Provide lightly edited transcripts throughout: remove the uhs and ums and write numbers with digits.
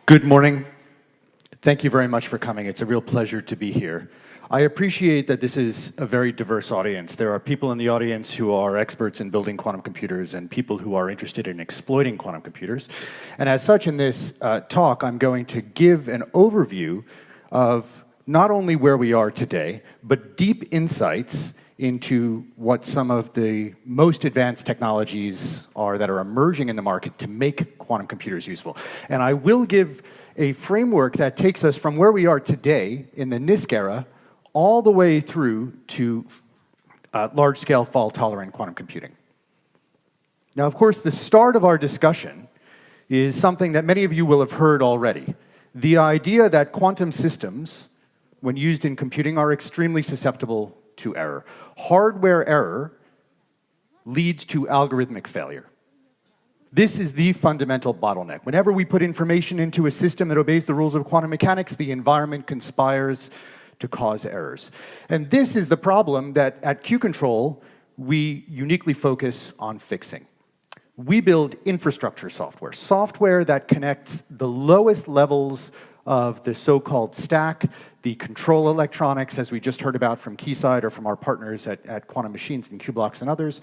Good morning. Thank you very much for coming. It's a real pleasure to be here. I appreciate that this is a very diverse audience. There are people in the audience who are experts in building quantum computers and people who are interested in exploiting quantum computers. And as such, in this talk, I'm going to give an overview of not only where we are today, but deep insights into what some of the most advanced technologies are that are emerging in the market to make quantum computers useful. And I will give a framework that takes us from where we are today in the NISQ era all the way through to large-scale fault-tolerant quantum computing. Now, of course, the start of our discussion is something that many of you will have heard already. The idea that quantum systems, when used in computing, are extremely susceptible to error. Hardware error leads to algorithmic failure. This is the fundamental bottleneck. Whenever we put information into a system that obeys the rules of quantum mechanics, the environment conspires to cause errors. And this is the problem that at Q-Control we uniquely focus on fixing. We build infrastructure software, software that connects the lowest levels of the so-called stack, the control electronics, as we just heard about from Keysight or from our partners at Quantum Machines and Qblocks and others,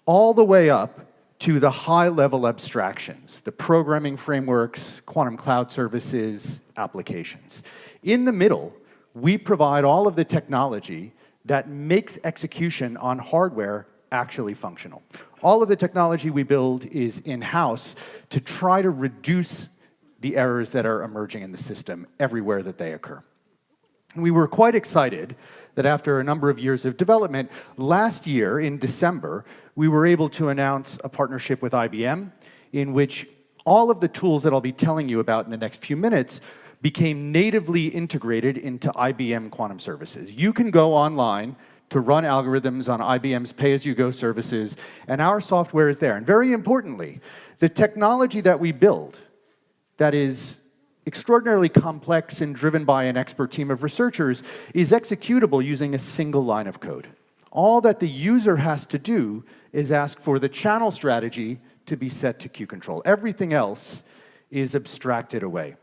all the way up to the high-level abstractions, the programming frameworks, quantum cloud services, applications. In the middle, we provide all of the technology that makes execution on hardware actually functional. All of the technology we build is in-house to try to reduce the errors that are emerging in the system everywhere that they occur. We were quite excited that after a number of years of development, last year in December, we were able to announce a partnership with IBM in which all of the tools that I'll be telling you about in the next few minutes became natively integrated into IBM Quantum Services. You can go online to run algorithms on IBM's pay-as-you-go services, and our software is there. And very importantly, the technology that we build that is extraordinarily complex and driven by an expert team of researchers is executable using a single line of code. All that the user has to do is ask for the channel strategy to be set to Q-Control. Everything else is abstracted away.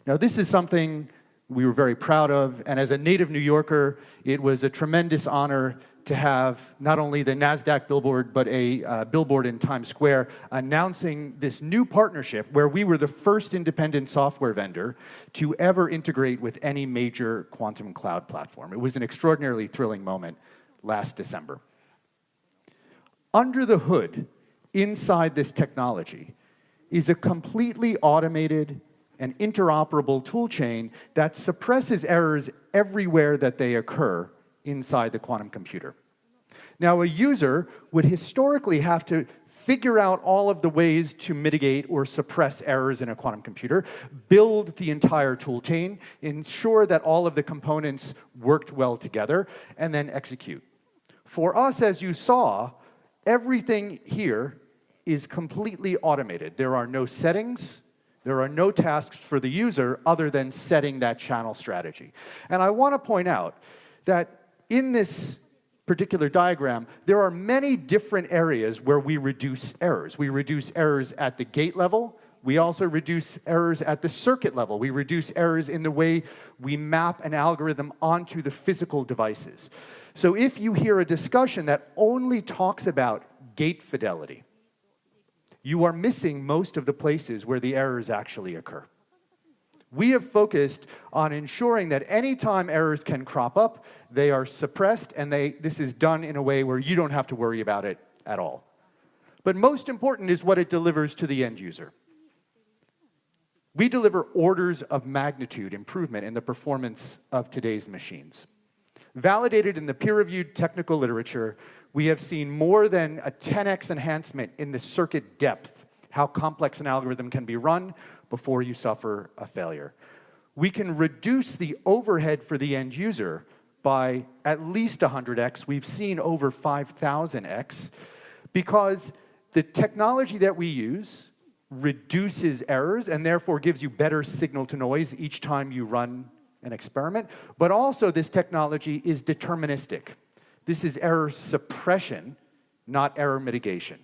Now, this is something we were very proud of, and as a native New Yorker, it was a tremendous honor to have not only the NASDAQ billboard, but a billboard in Times Square announcing this new partnership where we were the first independent software vendor to ever integrate with any major quantum cloud platform. It was an extraordinarily thrilling moment last December. Under the hood, inside this technology, is a completely automated and interoperable toolchain that suppresses errors everywhere that they occur inside the quantum computer. Now, a user would historically have to figure out all of the ways to mitigate or suppress errors in a quantum computer, build the entire toolchain, ensure that all of the components worked well together, and then execute. For us, as you saw, everything here is completely automated. There are no settings. There are no tasks for the user other than setting that channel strategy. And I want to point out that in this particular diagram, there are many different areas where we reduce errors. We reduce errors at the gate level. We also reduce errors at the circuit level. We reduce errors in the way we map an algorithm onto the physical devices. So if you hear a discussion that only talks about gate fidelity, you are missing most of the places where the errors actually occur. We have focused on ensuring that any time errors can crop up, they are suppressed, and this is done in a way where you don't have to worry about it at all. But most important is what it delivers to the end user. We deliver orders of magnitude improvement in the performance of today's machines. Validated in the peer-reviewed technical literature, we have seen more than a 10x enhancement in the circuit depth, how complex an algorithm can be run before you suffer a failure. We can reduce the overhead for the end user by at least 100x. We've seen over 5,000x because the technology that we use reduces errors and therefore gives you better signal to noise each time you run an experiment. But also this technology is deterministic. This is error suppression, not error mitigation.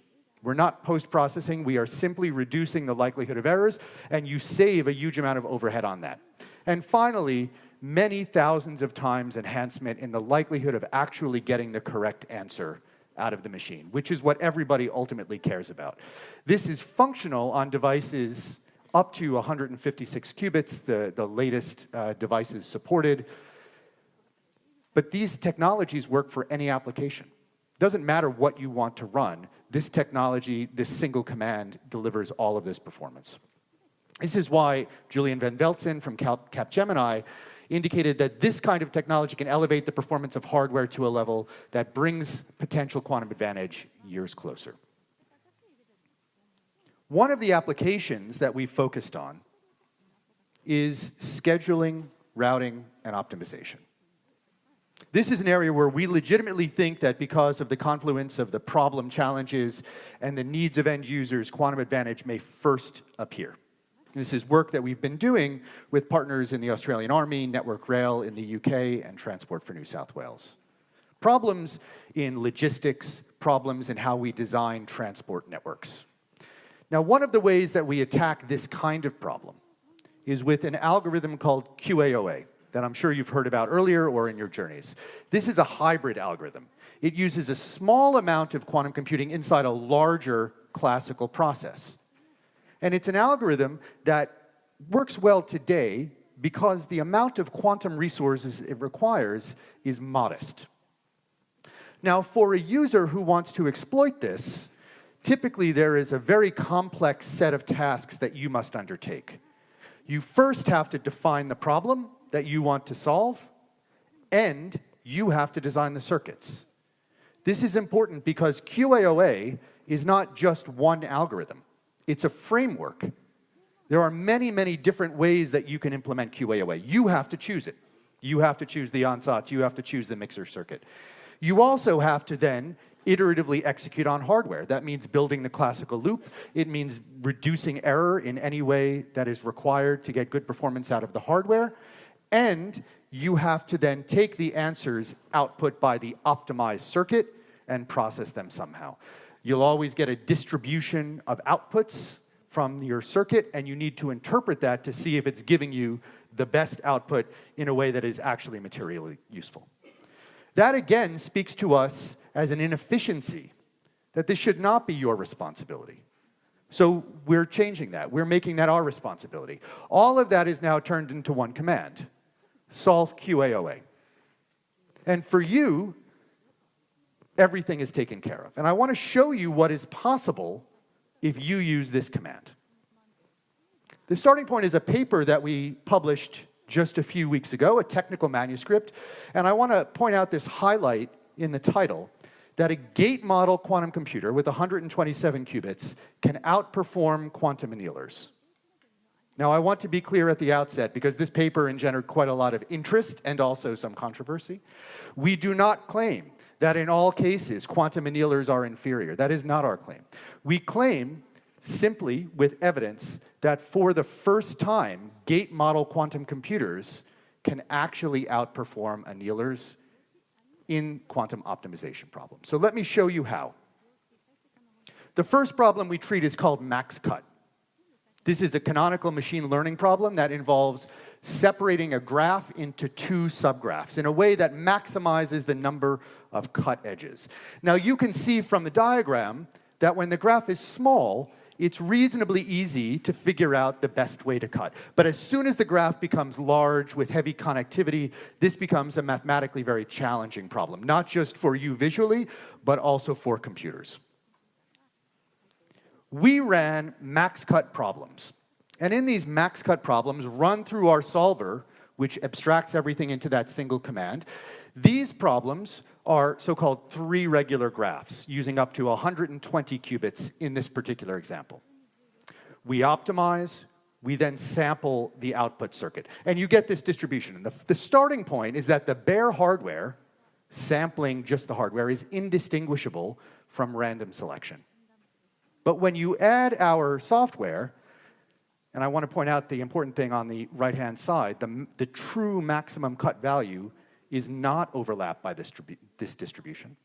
We're not post-processing. We are simply reducing the likelihood of errors, and you save a huge amount of overhead on that. And finally, many thousands of times enhancement in the likelihood of actually getting the correct answer out of the machine, which is what everybody ultimately cares about. This is functional on devices up to 156 qubits, the latest devices supported. But these technologies work for any application. Doesn't matter what you want to run, this technology, this single command delivers all of this performance. This is why Julian Van Velzen from Capgemini indicated that this kind of technology can elevate the performance of hardware to a level that brings potential quantum advantage years closer. One of the applications that we focused on is scheduling, routing, and optimization. This is an area where we legitimately think that because of the confluence of the problem challenges and the needs of end users, quantum advantage may first appear. This is work that we've been doing with partners in the Australian Army, Network Rail in the UK, and Transport for New South Wales. Problems in logistics, problems in how we design transport networks. Now, one of the ways that we attack this kind of problem is with an algorithm called QAOA that I'm sure you've heard about earlier or in your journeys. This is a hybrid algorithm. It uses a small amount of quantum computing inside a larger classical process. And it's an algorithm that works well today because the amount of quantum resources it requires is modest. Now, for a user who wants to exploit this, typically there is a very complex set of tasks that you must undertake. You first have to define the problem that you want to solve, and you have to design the circuits. This is important because QAOA is not just one algorithm. It's a framework. There are many, many different ways that you can implement QAOA. You have to choose it. You have to choose the ansatz. You have to choose the mixer circuit. You also have to then iteratively execute on hardware. That means building the classical loop. It means reducing error in any way that is required to get good performance out of the hardware. And you have to then take the answers output by the optimized circuit and process them somehow. You'll always get a distribution of outputs from your circuit, and you need to interpret that to see if it's giving you the best output in a way that is actually materially useful. That, again, speaks to us as an inefficiency, that this should not be your responsibility. So we're changing that. We're making that our responsibility. All of that is now turned into one command: solve QAOA. And for you, everything is taken care of. And I want to show you what is possible if you use this command. The starting point is a paper that we published just a few weeks ago, a technical manuscript. And I want to point out this highlight in the title, that a gate model quantum computer with 127 qubits can outperform quantum annealers. Now, I want to be clear at the outset, because this paper engendered quite a lot of interest and also some controversy. We do not claim that in all cases quantum annealers are inferior. That is not our claim. We claim, simply with evidence, that for the first time, gate model quantum computers can actually outperform annealers in quantum optimization problems. So let me show you how. The first problem we treat is called max cut. This is a canonical machine learning problem that involves separating a graph into two subgraphs in a way that maximizes the number of cut edges. Now, you can see from the diagram that when the graph is small, it's reasonably easy to figure out the best way to cut. But as soon as the graph becomes large with heavy connectivity, this becomes a mathematically very challenging problem, not just for you visually, but also for computers. We ran max cut problems. And in these max cut problems, run through our solver, which abstracts everything into that single command, these problems are so-called three regular graphs, using up to 120 qubits in this particular example. We optimize, we then sample the output circuit. And you get this distribution. And the starting point is that the bare hardware, sampling just the hardware, is indistinguishable from random selection. But when you add our software, and I want to point out the important thing on the right-hand side, the true maximum cut value is not overlapped by this distribution.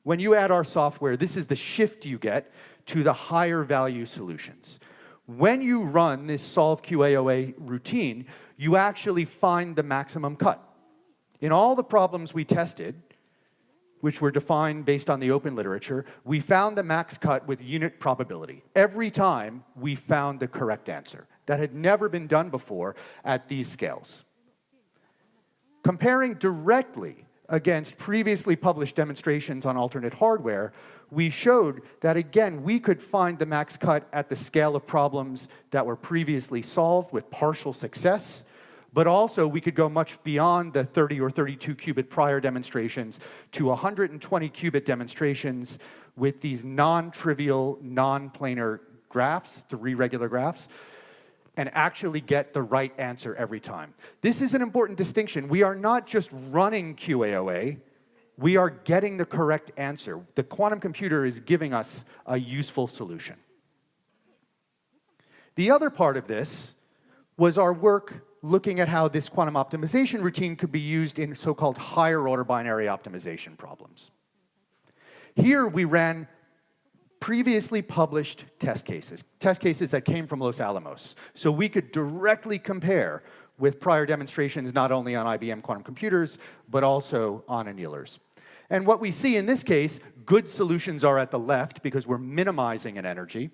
When you add our software, this is the shift you get to the higher value solutions. When you run this solve QAOA routine, you actually find the maximum cut. In all the problems we tested, which were defined based on the open literature, we found the max cut with unit probability. Every time, we found the correct answer. That had never been done before at these scales. Comparing directly against previously published demonstrations on alternate hardware, we showed that, again, we could find the max cut at the scale of problems that were previously solved with partial success, but also we could go much beyond the 30 or 32 qubit prior demonstrations to 120 qubit demonstrations with these non-trivial, non-planar graphs, 3 regular graphs, and actually get the right answer every time. This is an important distinction. We are not just running QAOA, we are getting the correct answer. The quantum computer is giving us a useful solution. The other part of this was our work looking at how this quantum optimization routine could be used in so-called higher order binary optimization problems. Here we ran previously published test cases that came from Los Alamos. So we could directly compare with prior demonstrations not only on IBM quantum computers, but also on annealers. And what we see in this case, good solutions are at the left because we're minimizing an energy.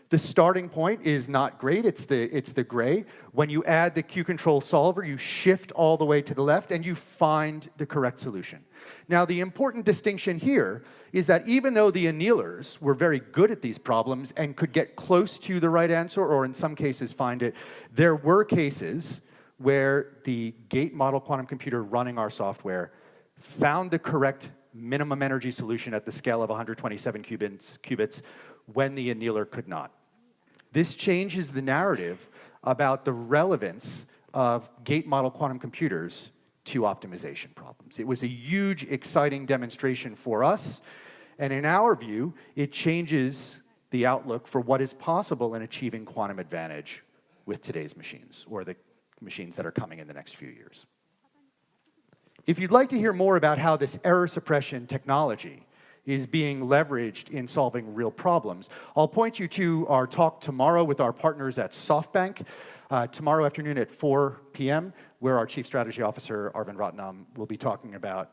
The starting point is not great, it's the gray. When you add the Q-control solver, you shift all the way to the left and you find the correct solution. Now, the important distinction here is that even though the annealers were very good at these problems and could get close to the right answer, or in some cases find it, there were cases where the gate model quantum computer running our software found the correct minimum energy solution at the scale of 127 qubits when the annealer could not. This changes the narrative about the relevance of gate model quantum computers to optimization problems. It was a huge, exciting demonstration for us, and in our view, it changes the outlook for what is possible in achieving quantum advantage with today's machines, or the machines that are coming in the next few years. If you'd like to hear more about how this error suppression technology is being leveraged in solving real problems, I'll point you to our talk tomorrow with our partners at SoftBank, tomorrow afternoon at 4 p.m., where our Chief Strategy Officer, Arvind Ratnam, will be talking about,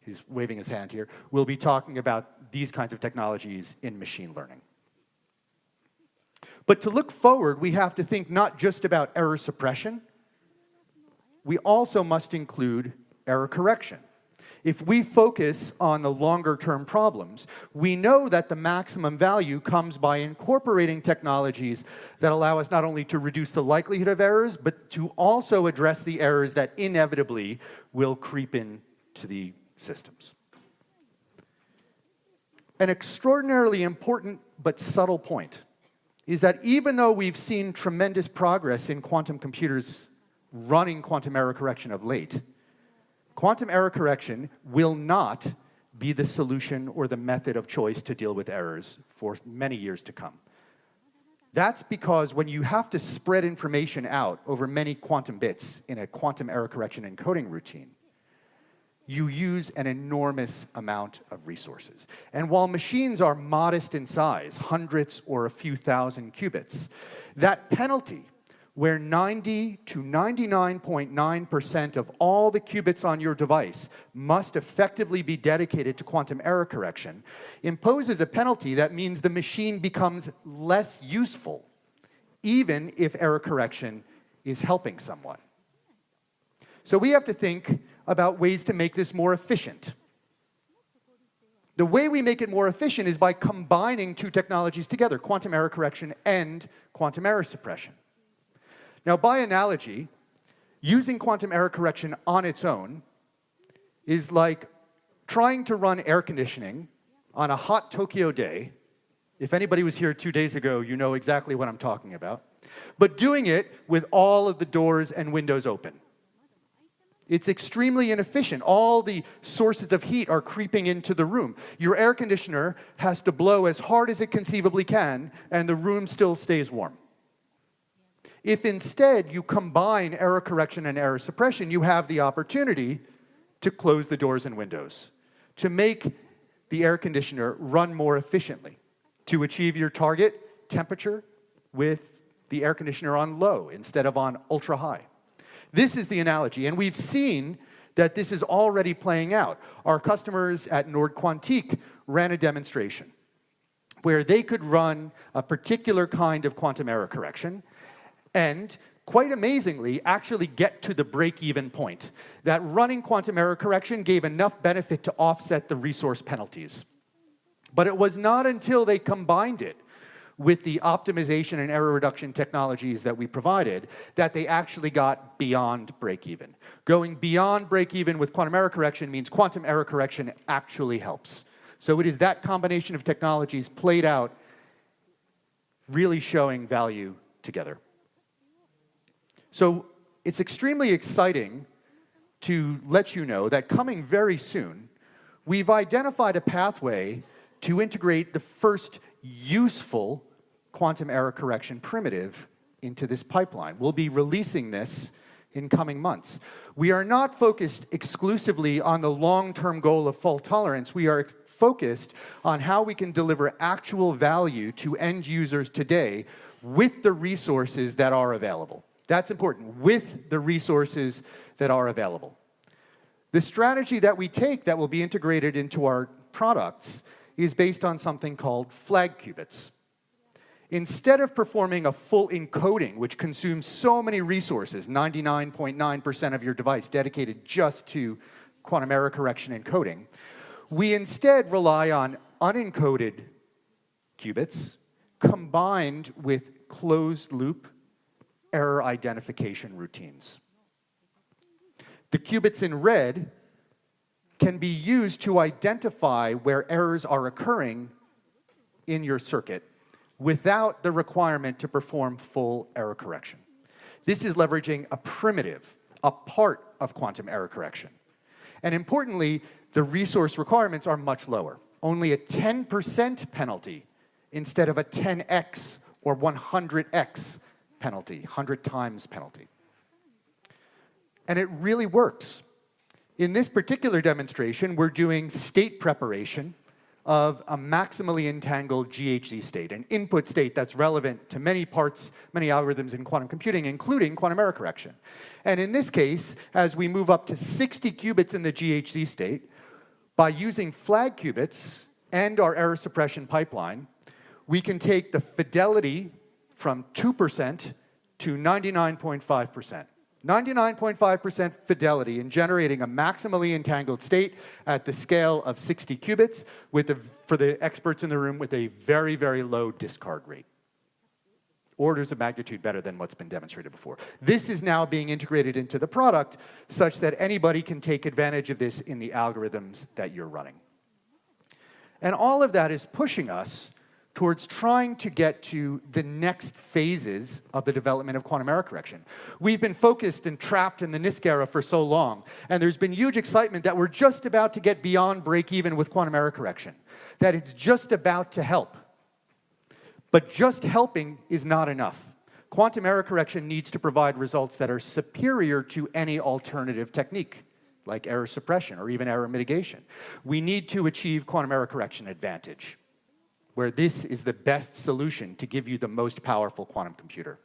he's waving his hand here, will be talking about these kinds of technologies in machine learning. But to look forward, we have to think not just about error suppression, we also must include error correction. If we focus on the longer-term problems, we know that the maximum value comes by incorporating technologies that allow us not only to reduce the likelihood of errors, but to also address the errors that inevitably will creep into the systems. An extraordinarily important but subtle point is that even though we've seen tremendous progress in quantum computers running quantum error correction of late, quantum error correction will not be the solution or the method of choice to deal with errors for many years to come. That's because when you have to spread information out over many quantum bits in a quantum error correction encoding routine, you use an enormous amount of resources. And while machines are modest in size, hundreds or a few thousand qubits, that penalty where 90 to 99.9% of all the qubits on your device must effectively be dedicated to quantum error correction, imposes a penalty that means the machine becomes less useful, even if error correction is helping someone. So we have to think about ways to make this more efficient. The way we make it more efficient is by combining two technologies together, quantum error correction and quantum error suppression. Now, by analogy, using quantum error correction on its own is like trying to run air conditioning on a hot Tokyo day. If anybody was here 2 days ago, you know exactly what I'm talking about. But doing it with all of the doors and windows open. It's extremely inefficient. All the sources of heat are creeping into the room. Your air conditioner has to blow as hard as it conceivably can, and the room still stays warm. If instead you combine error correction and error suppression, you have the opportunity to close the doors and windows, to make the air conditioner run more efficiently to achieve your target temperature with the air conditioner on low instead of on ultra high. This is the analogy, and we've seen that this is already playing out. Our customers at Nord Quantique ran a demonstration where they could run a particular kind of quantum error correction and, quite amazingly, actually get to the break-even point. That running quantum error correction gave enough benefit to offset the resource penalties. But it was not until they combined it with the optimization and error reduction technologies that we provided that they actually got beyond break-even. Going beyond break-even with quantum error correction means quantum error correction actually helps. So it is that combination of technologies played out, really showing value together. So it's extremely exciting to let you know that coming very soon, we've identified a pathway to integrate the first useful quantum error correction primitive into this pipeline. We'll be releasing this in coming months. We are not focused exclusively on the long-term goal of fault tolerance. We are focused on how we can deliver actual value to end users today with the resources that are available. That's important, with the resources that are available. The strategy that we take that will be integrated into our products is based on something called flag qubits. Instead of performing a full encoding, which consumes so many resources, 99.9% of your device dedicated just to quantum error correction encoding, we instead rely on unencoded qubits combined with closed-loop error identification routines. The qubits in red can be used to identify where errors are occurring in your circuit without the requirement to perform full error correction. This is leveraging a primitive, a part of quantum error correction. And importantly, the resource requirements are much lower. Only a 10% penalty instead of a 10x or 100x penalty, 100 times penalty. And it really works. In this particular demonstration, we're doing state preparation of a maximally entangled GHZ state, an input state that's relevant to many parts, many algorithms in quantum computing, including quantum error correction. And in this case, as we move up to 60 qubits in the GHZ state, by using flag qubits and our error suppression pipeline, we can take the fidelity from 2% to 99.5%. 99.5% fidelity in generating a maximally entangled state at the scale of 60 qubits, for the experts in the room, with a very, very low discard rate. Orders of magnitude better than what's been demonstrated before. This is now being integrated into the product such that anybody can take advantage of this in the algorithms that you're running. And all of that is pushing us towards trying to get to the next phases of the development of quantum error correction. We've been focused and trapped in the NISQ era for so long, and there's been huge excitement that we're just about to get beyond break-even with quantum error correction, that it's just about to help. But just helping is not enough. Quantum error correction needs to provide results that are superior to any alternative technique, like error suppression or even error mitigation. We need to achieve quantum error correction advantage, where this is the best solution to give you the most powerful quantum computer.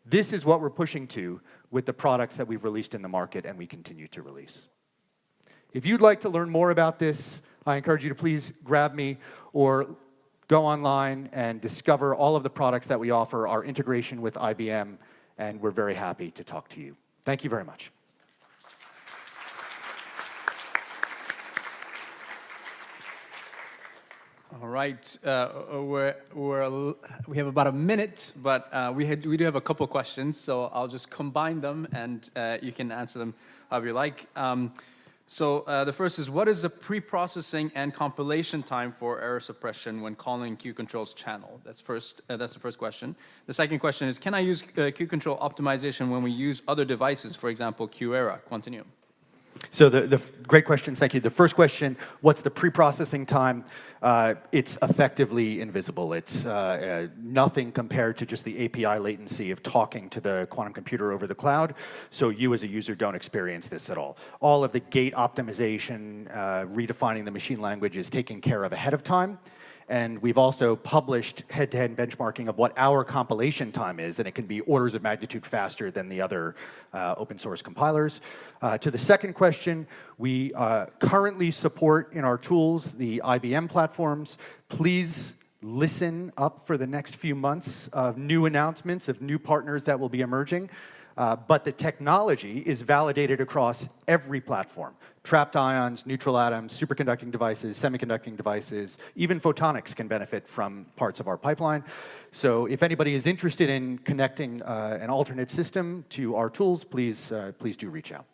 This is what we're pushing to with the products that we've released in the market and we continue to release. If you'd like to learn more about this, I encourage you to please grab me or go online and discover all of the products that we offer, our integration with IBM, and we're very happy to talk to you. Thank you very much. All right, we have about a minute, but we do have a couple questions, so I'll just combine them, and you can answer them however you like. The first is, what is the pre-processing and compilation time for error suppression when calling Q-control's channel? That's the first question. The second question is, can I use Q-control optimization when we use other devices, for example, QERA, Quantinuum? So the great questions, thank you. The first question, what's the pre-processing time? It's effectively invisible. It's nothing compared to just the API latency of talking to the quantum computer over the cloud, so you as a user don't experience this at all. All of the gate optimization, redefining the machine language is taken care of ahead of time. And we've also published head-to-head benchmarking of what our compilation time is, and it can be orders of magnitude faster than the other open source compilers. To the second question, we currently support in our tools the IBM platforms. Please listen up for the next few months of new announcements of new partners that will be emerging. But the technology is validated across every platform. Trapped ions, neutral atoms, superconducting devices, semiconducting devices, even photonics can benefit from parts of our pipeline. So if anybody is interested in connecting an alternate system to our tools, please do reach out.